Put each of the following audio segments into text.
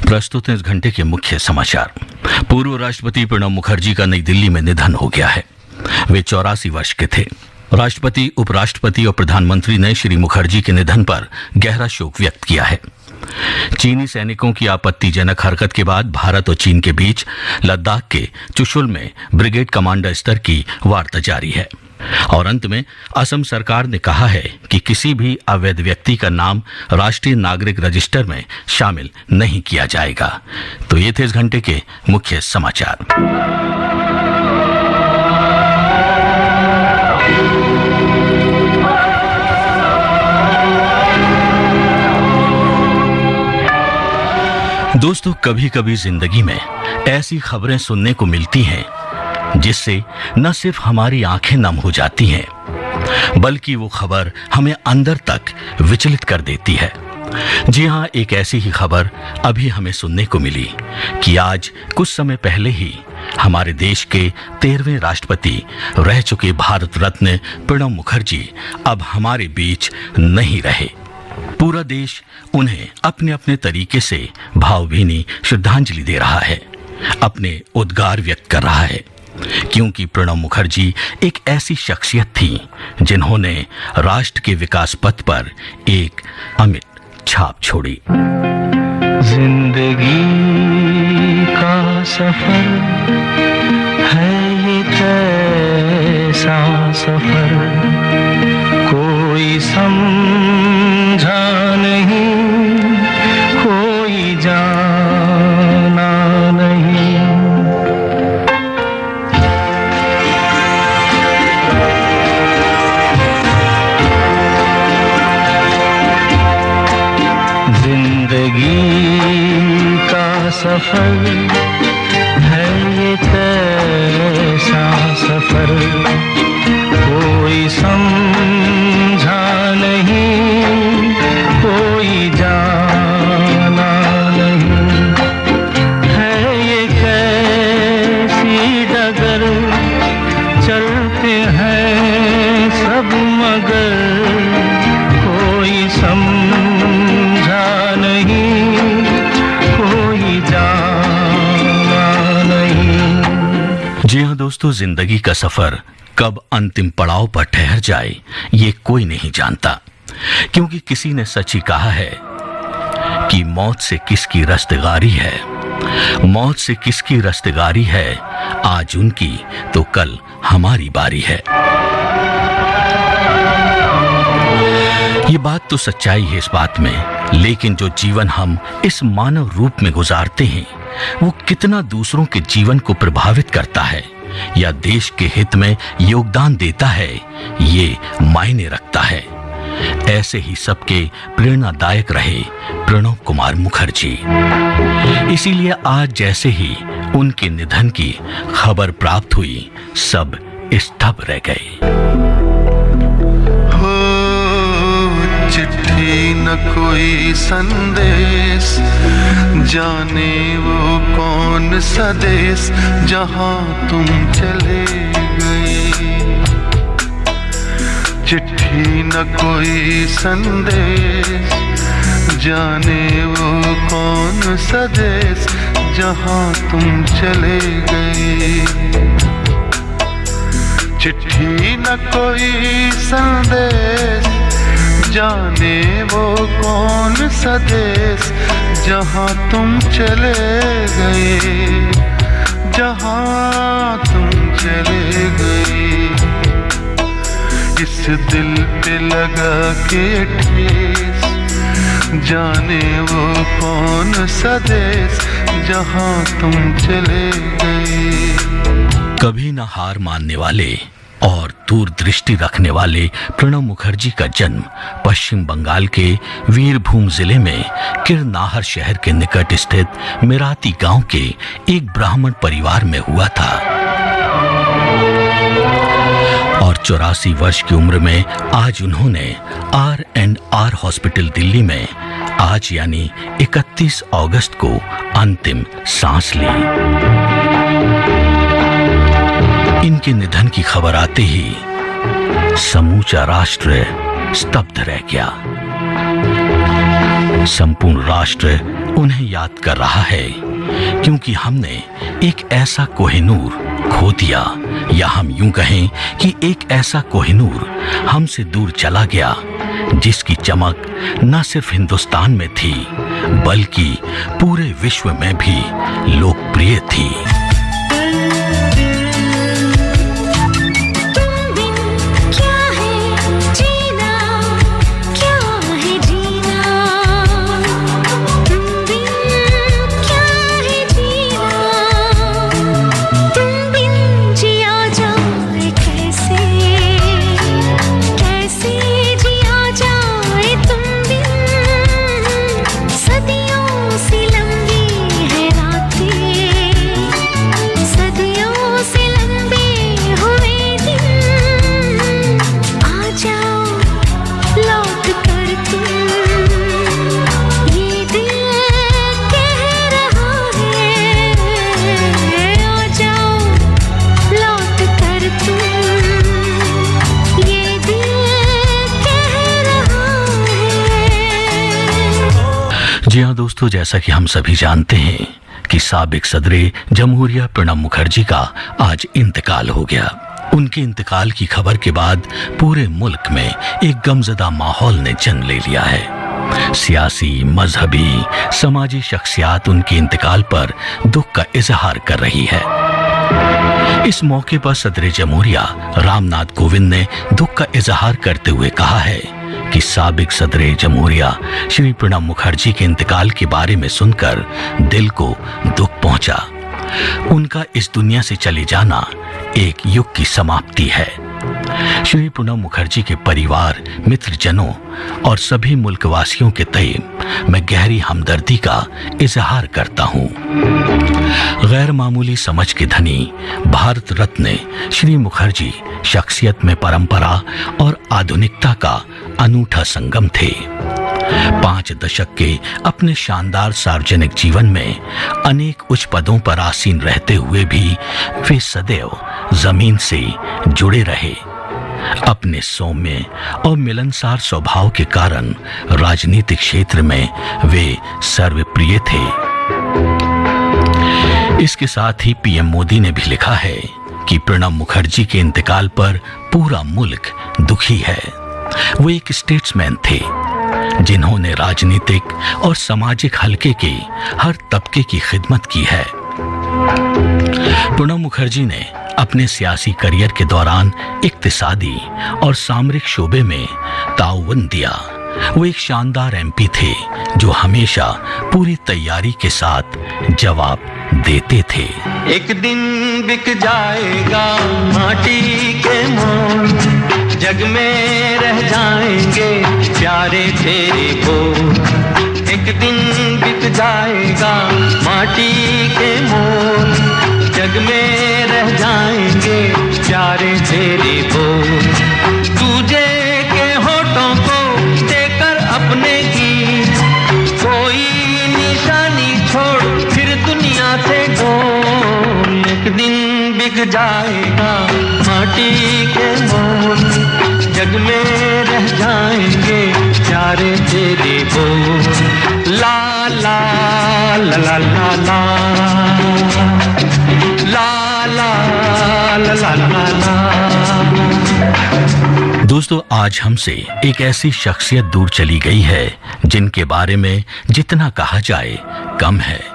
प्रस्तुत है इस घंटे के मुख्य समाचार। पूर्व राष्ट्रपति प्रणब मुखर्जी का नई दिल्ली में निधन हो गया है। वे 84 वर्ष के थे। राष्ट्रपति, उपराष्ट्रपति और प्रधानमंत्री ने श्री मुखर्जी के निधन पर गहरा शोक व्यक्त किया है। चीनी सैनिकों की आपत्तिजनक हरकत के बाद भारत और चीन के बीच लद्दाख के चुशुल में ब्रिगेड कमांडर स्तर की वार्ता जारी है। और अंत में असम सरकार ने कहा है कि किसी भी अवैध व्यक्ति का नाम राष्ट्रीय नागरिक रजिस्टर में शामिल नहीं किया जाएगा। तो ये थे इस घंटे के मुख्य समाचार। दोस्तों, कभी कभी जिंदगी में ऐसी खबरें सुनने को मिलती हैं जिससे न सिर्फ हमारी आंखें नम हो जाती हैं, बल्कि वो खबर हमें अंदर तक विचलित कर देती है। जी हां, एक ऐसी ही खबर अभी हमें सुनने को मिली कि आज कुछ समय पहले ही हमारे देश के 13वें राष्ट्रपति रह चुके भारत रत्न प्रणब मुखर्जी अब हमारे बीच नहीं रहे। पूरा देश उन्हें अपने अपने तरीके से भावभीनी श्रद्धांजलि दे रहा है, अपने उद्गार व्यक्त कर रहा है, क्योंकि प्रणब मुखर्जी एक ऐसी शख्सियत थी जिन्होंने राष्ट्र के विकास पथ पर एक अमिट छाप छोड़ी। जिंदगी का सफर है ये कैसा सफर, कोई समझा नहीं, कोई जाना नहीं। जिंदगी का सफर है ये कैसा सफर, कोई समझा नहीं, कोई जाना नहीं। है ये कैसी डगर, चलते हैं सब मगर, कोई समझा नहीं, कोई जाना नहीं। जी हां दोस्तों, जिंदगी का सफर कब अंतिम पड़ाव पर ठहर जाए ये कोई नहीं जानता, क्योंकि किसी ने सच ही कहा है कि मौत से किसकी रस्तगारी है, मौत से किसकी रस्तगारी है, आज उनकी तो कल हमारी बारी है। ये बात तो सच्चाई है इस बात में, लेकिन जो जीवन हम इस मानव रूप में गुजारते हैं वो कितना दूसरों के जीवन को प्रभावित करता है या देश के हित में योगदान देता है, ये मायने रखता है। ऐसे ही सबके प्रेरणादायक रहे प्रणब कुमार मुखर्जी। इसीलिए आज जैसे ही उनके निधन की खबर प्राप्त हुई, सब स्तब्ध रह गए। चिट्ठी न कोई संदेश, जाने वो कौन सा देश जहां तुम चले गए। चिट्ठी न कोई संदेश, जाने वो कौन सा देश जहां तुम चले गए। चिट्ठी न कोई संदेश, जाने वो कौन सा देश जहां तुम चले गए, जहां तुम चले गए। इस दिल पे लगा के ठेस, जाने वो कौन सा देश जहां तुम चले गए। कभी न हार मानने वाले और दूरदृष्टि रखने वाले प्रणब मुखर्जी का जन्म पश्चिम बंगाल के वीरभूम जिले में किरनाहर शहर के निकट स्थित मिराती गांव के एक ब्राह्मण परिवार में हुआ था और 84 वर्ष की उम्र में आज उन्होंने R&R हॉस्पिटल दिल्ली में आज यानी 31 अगस्त को अंतिम सांस ली। इनके निधन की खबर आते ही समूचा राष्ट्र स्तब्ध रह गया। संपूर्ण राष्ट्र उन्हें याद कर रहा है, क्योंकि हमने एक ऐसा कोहिनूर खो दिया, या हम यूं कहें कि एक ऐसा कोहिनूर हमसे दूर चला गया जिसकी चमक न सिर्फ हिंदुस्तान में थी बल्कि पूरे विश्व में भी लोकप्रिय थी। जी हाँ दोस्तों, जैसा कि हम सभी जानते हैं कि साबिक सदरे जमहूरिया प्रणब मुखर्जी का आज इंतकाल हो गया। उनके इंतकाल की खबर के बाद पूरे मुल्क में एक गमज़दा माहौल ने जन्म ले लिया है। सियासी, मजहबी, समाजी शख्सियात उनके इंतकाल पर दुख का इजहार कर रही है। इस मौके पर सदर जमहूरिया रामनाथ कोविंद ने दुख का इजहार करते हुए कहा है कि साबिक सदर जमहूरिया श्री प्रणब मुखर्जी के इंतकाल के बारे में सुनकर दिल को दुख पहुंचा। उनका इस दुनिया से चले जाना एक युग की समाप्ति है। श्री प्रणब मुखर्जी के परिवार, मित्रजनों और सभी मुल्कवासियों के तय मैं गहरी हमदर्दी का इजहार करता हूं। गैर मामूली समझ के धनी भारत रत्न श्री मुखर्जी शख्सियत में परंपरा और आधुनिकता का अनूठा संगम थे। 5 दशक के अपने शानदार सार्वजनिक जीवन में अनेक उच्च पदों पर आसीन रहते हुए भी वे सदैव जमीन से जुड़े रहे। अपने सौम्य और मिलनसार स्वभाव के कारण राजनीतिक क्षेत्र में वे सर्वप्रिय थे। इसके साथ ही पीएम मोदी ने भी लिखा है कि प्रणब मुखर्जी के इंतकाल पर पूरा मुल्क दुखी है। वो एक स्टेट्समैन थे जिन्होंने राजनीतिक और सामाजिक हलके के हर तबके की खिदमत की है। प्रणब मुखर्जी ने अपने सियासी करियर के दौरान इक्तिसादी और सामरिक शोबे में ताउवन दिया। वो एक शानदार एमपी थे जो हमेशा पूरी तैयारी के साथ जवाब देते थे। एक दिन बिक जाएगा माटी के मोल, जग में रह जाएंगे प्यारे तेरे बोल। एक दिन बिक जाएगा माटी के मोल, जग में रह जाएंगे प्यारे तेरे बोल। तुझे के होठों को देकर अपने गीत, कोई निशानी छोड़ फिर दुनिया से डोल। एक दिन बिक जाएगा माटी के मोल, जग में रह जाएंगे प्यारे तेरे बोल। ला ला ला ला ला ला ला ला ला ला ला। दोस्तों, आज हमसे एक ऐसी शख्सियत दूर चली गई है जिनके बारे में जितना कहा जाए कम है।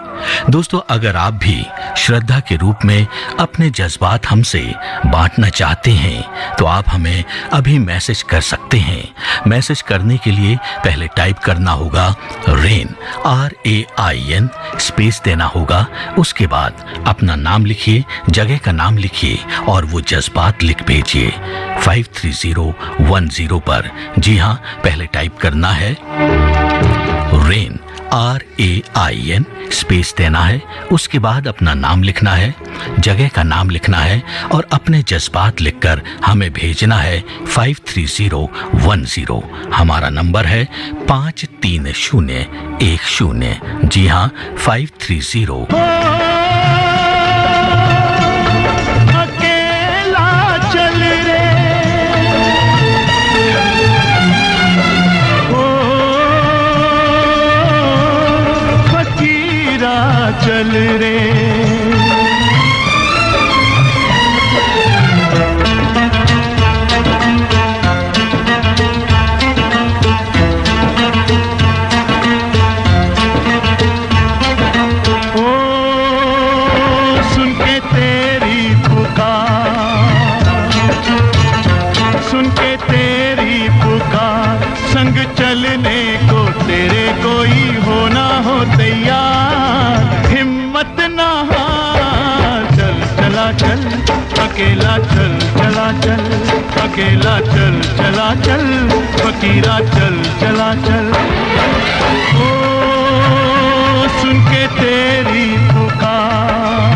दोस्तों, अगर आप भी श्रद्धा के रूप में अपने जज्बात हमसे बांटना चाहते हैं तो आप हमें अभी मैसेज कर सकते हैं। मैसेज करने के लिए पहले टाइप करना होगा रेन, RAIN, स्पेस देना होगा। उसके बाद अपना नाम लिखिए, जगह का नाम लिखिए और वो जज्बात लिख भेजिए 53010 पर। जी हाँ, पहले टाइप करना है रेन, RAIN, स्पेस देना है। उसके बाद अपना नाम लिखना है, जगह का नाम लिखना है और अपने जज्बात लिखकर हमें भेजना है 53010। हमारा नंबर है 53010। जी हाँ, 530। चल रे। चलने को तेरे कोई हो ना हो तैयार, हिम्मत ना हार। चल चला चल अकेला, चल चला चल अकेला, चल चला चल फकीरा, चल चला चल। ओ सुन के तेरी पुकार,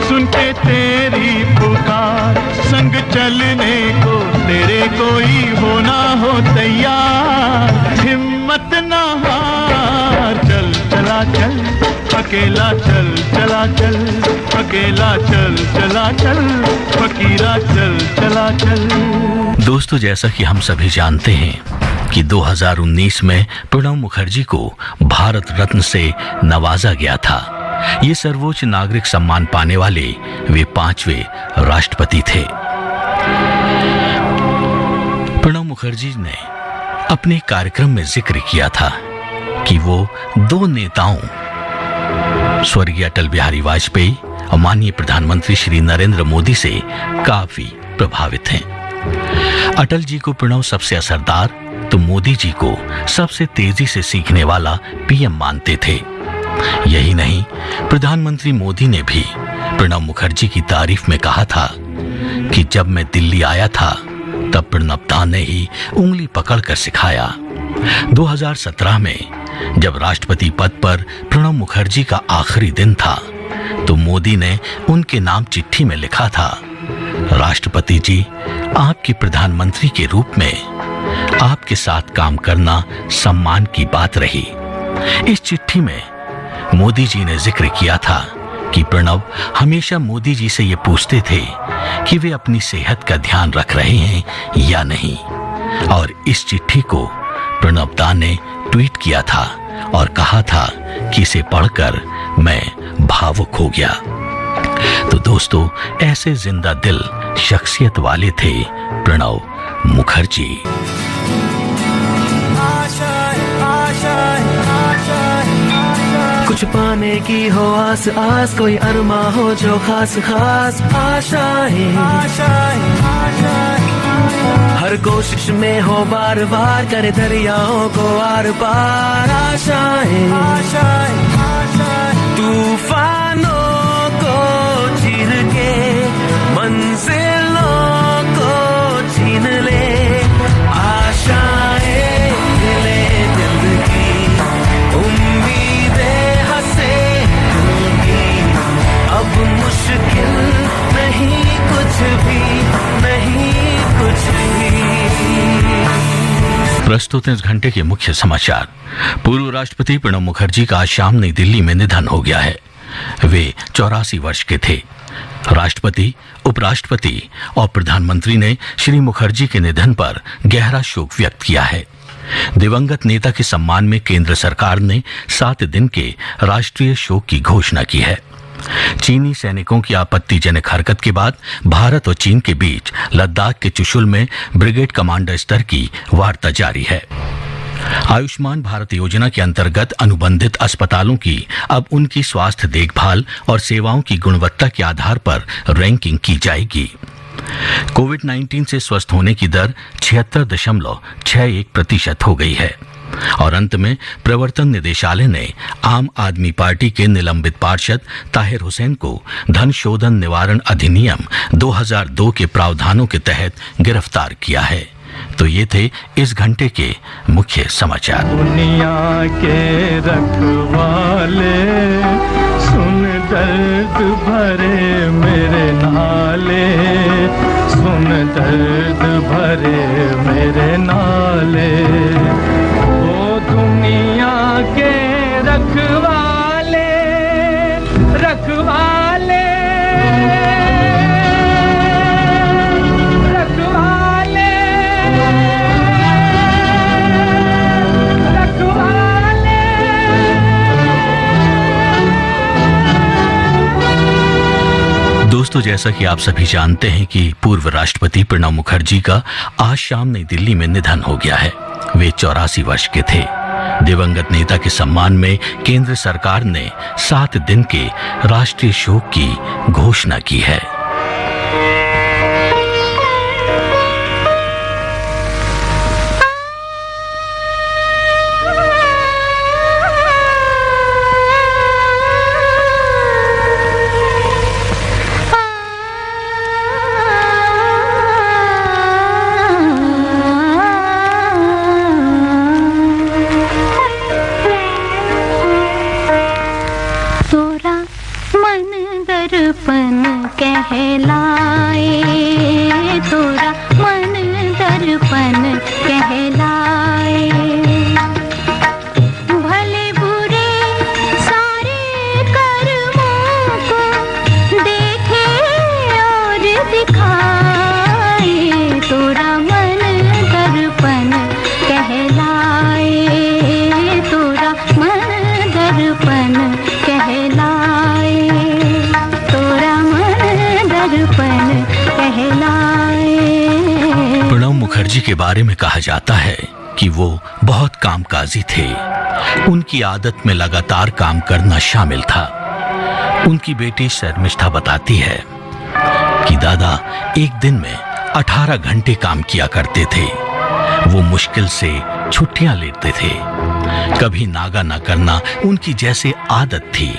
सुन के तेरी पुकार, संग चलने को तेरे कोई हो ना हो तैयार, हिम्मत ना हार। चल चला चल अकेला, चल चला चल अकेला, चल चला चल फकीरा, चल चला चल। दोस्तों, जैसा कि हम सभी जानते हैं कि 2019 में प्रणब मुखर्जी को भारत रत्न से नवाजा गया था। ये सर्वोच्च नागरिक सम्मान पाने वाले वे 5वें राष्ट्रपति थे। प्रणब मुखर्जी ने अपने कार्यक्रम में जिक्र किया था कि वो दो नेताओं, स्वर्गीय अटल बिहारी वाजपेयी और माननीय प्रधानमंत्री श्री नरेंद्र मोदी से काफी प्रभावित हैं। अटल जी को प्रणब सबसे असरदार तो मोदी जी को सबसे तेजी से सीखने वाला पीएम मानते थे। यही नहीं, प्रधानमंत्री मोदी ने भी प्रणब मुखर्जी की तारीफ में कहा था कि जब मैं दिल्ली आया था तब प्रणब दा ने ही उंगली पकड़कर सिखाया। 2017 में जब राष्ट्रपति पद पर प्रणब मुखर्जी का आखिरी दिन था तो मोदी ने उनके नाम चिट्ठी में लिखा था, राष्ट्रपति जी, आपके प्रधानमंत्री के रूप में आपके साथ काम करना सम्मान की बात रही। इस चिट्ठी में मोदी जी ने जिक्र किया था कि प्रणब हमेशा मोदी जी से ये पूछते थे कि वे अपनी सेहत का ध्यान रख रहे हैं या नहीं, और इस चिट्ठी को प्रणब दा ने ट्वीट किया था और कहा था कि इसे पढ़कर मैं भावुक हो गया। तो दोस्तों, ऐसे जिंदा दिल शख्सियत वाले थे प्रणब मुखर्जी। कुछ पाने की हो आस आस, कोई अरमा हो जो खास खास आशाएं, हर कोशिश में हो बार बार, करे दरियाओं को आर पार आशाएं, तूफानों को चीर के मंजिलों को छीन ले, आशाएं ले दिल की, उम्मीदें हंसे दिल की, अब मुश्किल नहीं कुछ भी, नहीं कुछ भी। प्रस्तुत इस घंटे के मुख्य समाचार। पूर्व राष्ट्रपति प्रणब मुखर्जी का आज शाम नई दिल्ली में निधन हो गया है। वे 84 वर्ष के थे। राष्ट्रपति, उपराष्ट्रपति और प्रधानमंत्री ने श्री मुखर्जी के निधन पर गहरा शोक व्यक्त किया है। दिवंगत नेता के सम्मान में केंद्र सरकार ने 7 दिन के राष्ट्रीय शोक की घोषणा की है। चीनी सैनिकों की आपत्तिजनक हरकत के बाद भारत और चीन के बीच लद्दाख के चुशुल में ब्रिगेड कमांडर स्तर की वार्ता जारी है। आयुष्मान भारत योजना के अंतर्गत अनुबंधित अस्पतालों की अब उनकी स्वास्थ्य देखभाल और सेवाओं की गुणवत्ता के आधार पर रैंकिंग की जाएगी। कोविड-19 से स्वस्थ होने की दर 76.61% हो गई है। और अंत में प्रवर्तन निदेशालय ने आम आदमी पार्टी के निलंबित पार्षद ताहिर हुसैन को धन शोधन निवारण अधिनियम 2002 के प्रावधानों के तहत गिरफ्तार किया है। तो ये थे इस घंटे के मुख्य समाचार। दुनिया के रखवाले सुन दर्द भरे मेरे नाले, सुन दर्द भरे मेरे नाले, ओ दुनिया के रखवाले, रखवाले, रखवाले, रखवाले, दोस्तों, जैसा कि आप सभी जानते हैं कि पूर्व राष्ट्रपति प्रणब मुखर्जी का आज शाम नई दिल्ली में निधन हो गया है। वे 84 वर्ष के थे। दिवंगत नेता के सम्मान में केंद्र सरकार ने 7 दिन के राष्ट्रीय शोक की घोषणा की है। मुखर्जी के बारे में कहा जाता है कि वो बहुत कामकाजी थे। उनकी आदत में लगातार काम करना शामिल था। उनकी बेटी शर्मिष्ठा बताती है कि दादा एक दिन में 18 घंटे काम किया करते थे। वो मुश्किल से छुट्टियां लेते थे। कभी नागा न करना उनकी जैसे आदत थी।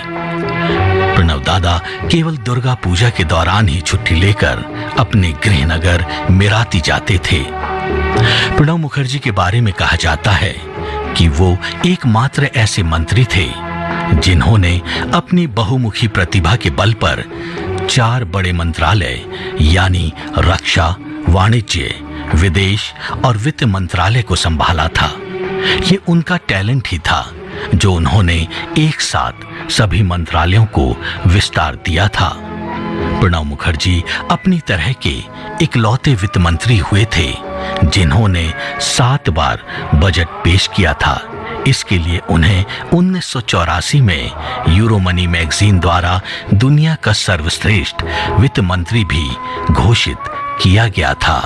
प्रणब दादा केवल दुर्गा पूजा के दौरान ही छुट्टी लेकर अपने गृहनगर मिराती जाते थे। प्रणब मुखर्जी के बारे में कहा जाता है कि वो एकमात्र ऐसे मंत्री थे जिन्होंने अपनी बहुमुखी प्रतिभा के बल पर 4 बड़े मंत्रालय यानी रक्षा, वाणिज्य, विदेश और वित्त मंत्रालय को संभाला था। ये उनका टैलेंट ही था जो उन्होंने एक साथ सभी मंत्रालयों को विस्तार दिया था। प्रणब मुखर्जी अपनी तरह के इकलौते वित्त मंत्री हुए थे जिन्होंने 7 बार बजट पेश किया था। इसके लिए उन्हें 1984 में यूरोमनी मैगजीन द्वारा दुनिया का सर्वश्रेष्ठ वित्त मंत्री भी घोषित किया गया था।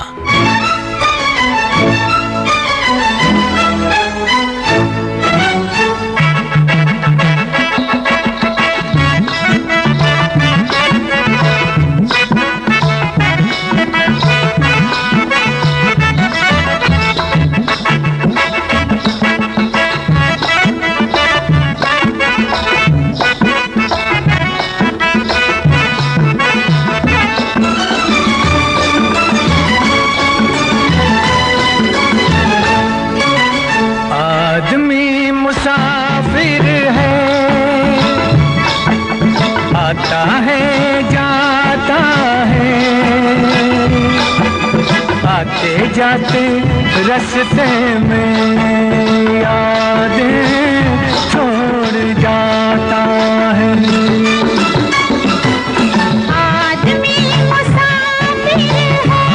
जाते रास्ते में यादें छोड़ जाता है। आदमी मुसाफिर है,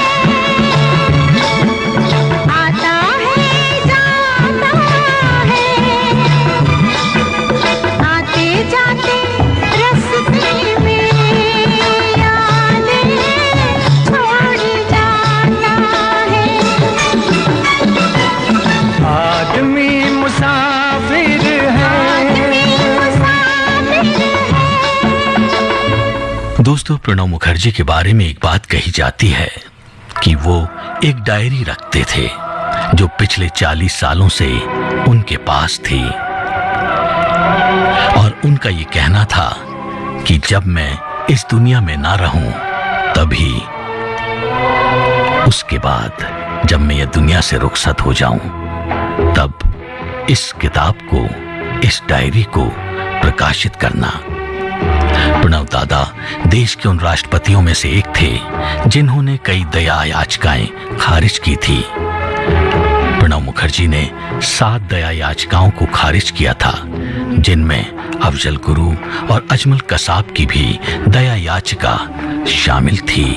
आता है जाता है, आते जाते रास्ते में यादें छोड़ जाता है। आदमी मुसाफिर है। दोस्तों, प्रणब मुखर्जी के बारे में एक बात कही जाती है कि वो एक डायरी रखते थे जो पिछले 40 सालों से उनके पास थी और उनका ये कहना था कि जब मैं इस दुनिया में ना रहूं तभी उसके बाद जब मैं ये दुनिया से रुखसत हो जाऊं तब इस किताब को, इस डायरी को प्रकाशित करना। प्रणब दादा देश के उन राष्ट्रपतियों में से एक थे जिन्होंने कई दया याचिकाएं खारिज की थी। प्रणब मुखर्जी ने 7 दया याचिकाओं को खारिज किया था जिनमें अफजल गुरु और अजमल कसाब की भी दया याचिका शामिल थी।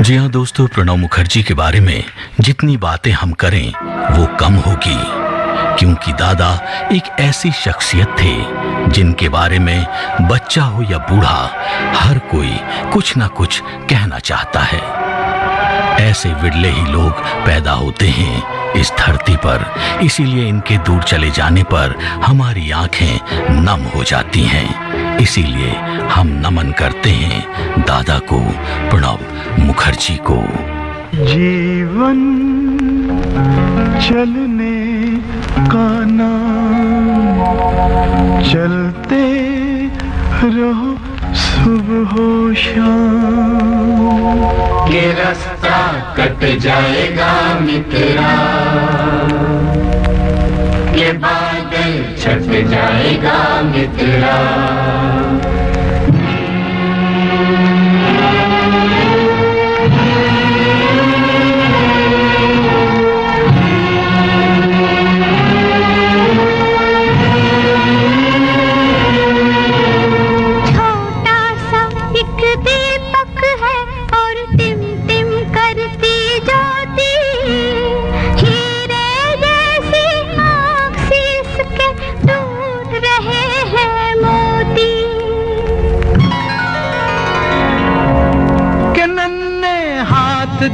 जी हाँ दोस्तों, प्रणब मुखर्जी के बारे में जितनी बातें हम करें वो कम होगी, क्योंकि दादा एक ऐसी शख्सियत थे जिनके बारे में बच्चा हो या बूढ़ा हर कोई कुछ ना कुछ कहना चाहता है। ऐसे विरले ही लोग पैदा होते हैं इस धरती पर, इसीलिए इनके दूर चले जाने पर हमारी आंखें नम हो जाती हैं। इसीलिए हम नमन करते हैं दादा को, प्रणब मुखर्जी को। जीवन चलने का नाम, चलते रहो सुबह हो शाम। ये रास्ता कट जाएगा मित्रा, ये बादल छट जाएगा मित्रा।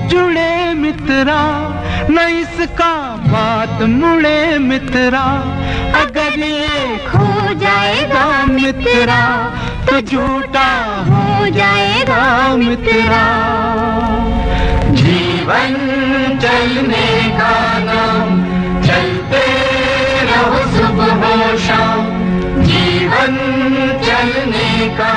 जुड़े मित्रा, न इसका बात मुड़े मित्रा। अगर ये खो जाएगा मित्रा तो झूठा हो जाएगा मित्रा। जीवन चलने का नाम, चलते रहो सुबह हो शाम। जीवन चलने का